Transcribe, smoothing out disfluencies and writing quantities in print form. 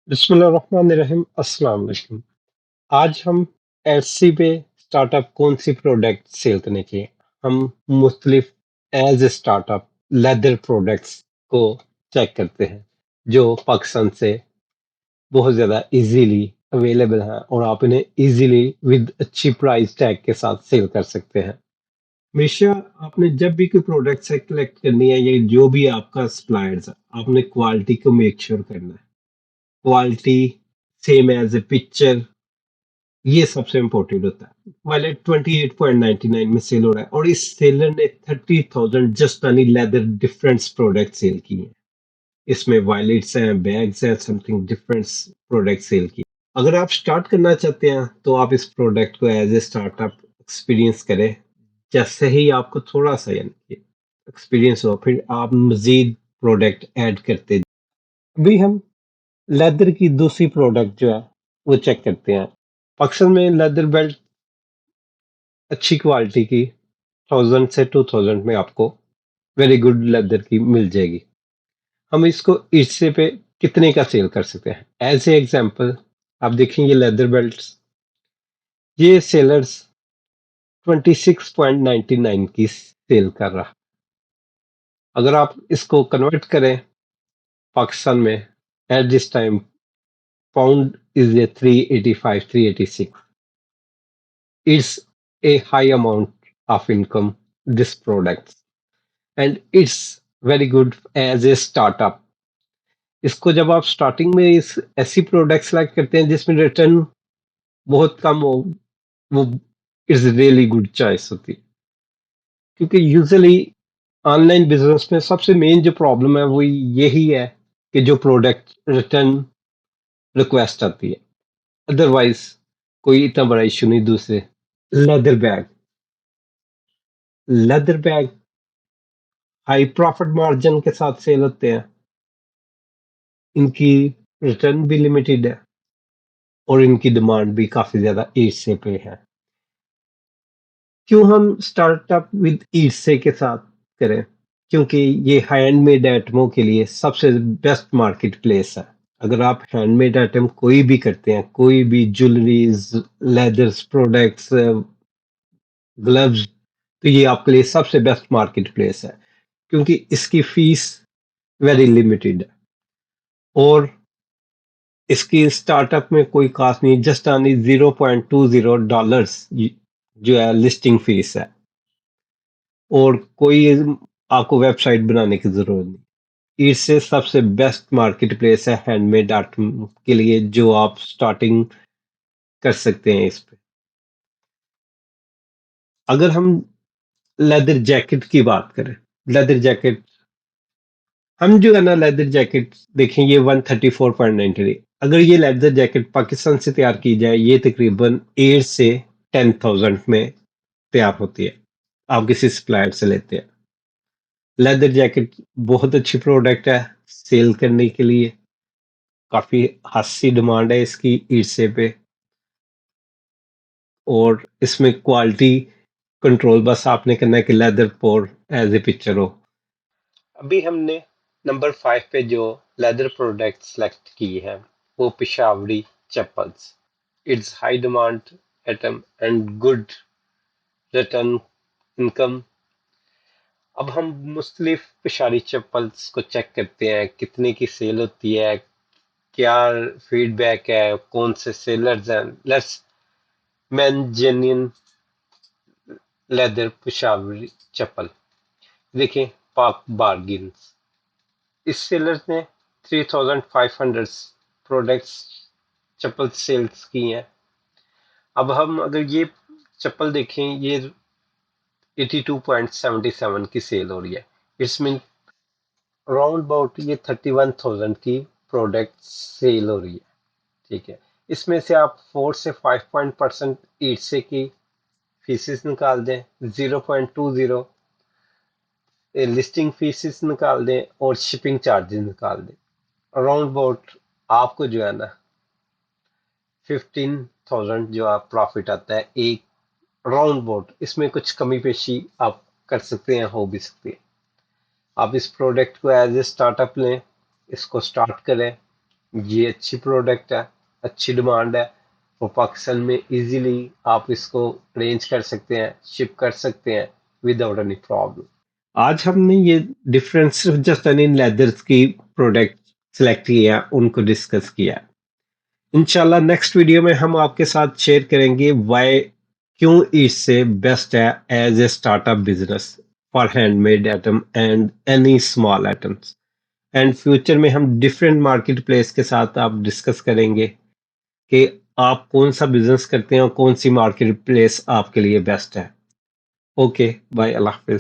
बिस्मिल्लाहिर्रहमानिर्रहीम अस्सलाम वालेकुम। आज हम एलसी पे स्टार्टअप कौन सी प्रोडक्ट सेल करने चाहिए। हम मुख्तलिफ as a startup leather products को चेक करते हैं जो पाकिस्तान से बहुत ज़्यादा इजीली अवेलेबल हैं और आप इन्हें इजीली विद अच्छी प्राइस टैग के साथ सेल कर सकते हैं। हमेशा आपने जब भी कोई प्रोडक्ट से कलेक्ट करनी है या जो भी आपका सप्लायर्स है, आपने क्वालिटी को मेक श्योर करना है। Quality same as a picture, ये सबसे इम्पोर्टेंट होता है। वायलेट 28.99 में सेल हो रहा है और इस सेलर ने 30,000 जस्ट यानी लेदर डिफरेंट प्रोडक्ट सेल किए हैं। इसमें वायलेट्स हैं, बैग्स हैं, समथिंग डिफरेंट प्रोडक्ट सेल किए। अगर आप स्टार्ट करना चाहते हैं तो आप इस प्रोडक्ट को एज ए स्टार्टअप एक्सपीरियंस करें। जैसे ही आपको थोड़ा सा यानी एक्सपीरियंस हो फिर आप मजीद प्रोडक्ट ऐड करते जाएं। अभी हम लेदर की दूसरी प्रोडक्ट जो है वो चेक करते हैं। पाकिस्तान में लेदर बेल्ट अच्छी क्वालिटी की 1000 से 2000 में आपको वेरी गुड लेदर की मिल जाएगी। हम इसको इससे पे कितने का सेल कर सकते हैं। एज ए एग्जांपल आप देखेंगे लेदर बेल्ट, ये सेलर्स 26.99 की सेल कर रहा। अगर आप इसको कन्वर्ट करें पाकिस्तान में at this time pound is a 385 386। It's a high amount of income, this product, and it's very good as a startup. इसको जब आप स्टार्टिंग में इस ऐसी प्रोडक्ट सेलेक्ट करते हैं जिसमें रिटर्न बहुत कम हो, वो इज रियली गुड चॉइस होती है। क्योंकि यूजुअली ऑनलाइन बिजनेस में सबसे मेन जो प्रॉब्लम है वो यही है कि जो प्रोडक्ट रिटर्न रिक्वेस्ट आती है, अदरवाइज कोई इतना बड़ा इशू नहीं। दूसरे leather bag, leather bag high profit margin के साथ सेल होते हैं। इनकी रिटर्न भी लिमिटेड है और इनकी डिमांड भी काफी ज्यादा ईर्ष्या पे है। क्यों हम स्टार्टअप विद ईर्ष्या के साथ करें? क्योंकि ये हैंडमेड आइटमों के लिए सबसे बेस्ट मार्केट प्लेस है। अगर आप हैंडमेड आइटम कोई भी करते हैं, कोई भी ज्वेलरीज, लेदर्स प्रोडक्ट्स, ग्लव्स, तो ये आपके लिए सबसे बेस्ट मार्केट प्लेस है क्योंकि इसकी फीस वेरी लिमिटेड है और इसकी स्टार्टअप में कोई कॉस्ट नहीं, जस्ट ऑनली $0.20 जो है लिस्टिंग फीस है और कोई आपको वेबसाइट बनाने की जरूरत नहीं। इससे सबसे बेस्ट मार्केट प्लेस है हैंडमेड आर्ट के लिए जो आप स्टार्टिंग कर सकते हैं इस पे। अगर हम लेदर जैकेट की बात करें, लेदर जैकेट, हम जो है ना लेदर जैकेट देखें, ये 134.90। अगर ये लेदर जैकेट पाकिस्तान से तैयार की जाए ये तकरीबन 8 से 10,000 में तैयार होती है। आप किसी सप्लायर से लेते हैं। लेदर जैकेट बहुत अच्छी प्रोडक्ट है सेल करने के लिए। काफी खासी डिमांड है इसकी ईर्ष्या पे और इसमें क्वालिटी कंट्रोल बस आपने करना है कि leather pore as a picture हो। अभी हमने नंबर 5 पे जो लेदर प्रोडक्ट सेलेक्ट की है वो Peshawari chappals. It's high demand item and good return income. अब हम मुख्तलिफ पिशारी चप्पल्स को चेक करते हैं, कितने की सेल होती है, क्या फीडबैक है, कौन से सेलर्स हैं। Let's man genuine leather Peshawari chappal देखें। पाक बार्गिन्स, इस सेलर ने 3,500 प्रोडक्ट्स चप्पल सेल्स की हैं। अब हम अगर ये चप्पल देखें, ये 82.77 की सेल हो रही है। इट्स मीन राउंड अबाउट ये 31,000 की प्रोडक्ट सेल हो रही है। ठीक है, इसमें से आप 4 से 5% ईट से की फीसिस निकाल दें, 0.20 लिस्टिंग फीसिस निकाल दें और शिपिंग चार्जेस निकाल दें। अराउंड अबाउट आपको जो है ना 15,000 जो आप प्रॉफिट आता है एक राउंड अबाउट। इसमें कुछ कमी पेशी आप कर सकते हैं, हो भी सकती है। आप इस प्रोडक्ट को एज ए स्टार्टअप लें, इसको स्टार्ट करें ये अच्छी प्रोडक्ट है, अच्छी डिमांड है, और पाकिस्तान में इजीली आप इसको अरेंज कर सकते हैं, शिप कर सकते हैं विदाउट एनी प्रॉब्लम। आज हमने ये डिफरेंस जस्ट इन लेदर्स की प्रोडक्ट सेलेक्ट किया है, उनको डिस्कस किया है। इंशाल्लाह नेक्स्ट वीडियो में हम आपके साथ शेयर करेंगे वाई क्यों इससे बेस्ट है as a startup business for handmade item and any small items. And future में हम डिफरेंट मार्केट प्लेस के साथ आप डिस्कस करेंगे कि आप कौन सा बिजनेस करते हैं और कौन सी मार्केट प्लेस आपके लिए बेस्ट है। ओके बाय, अल्लाह हाफिज।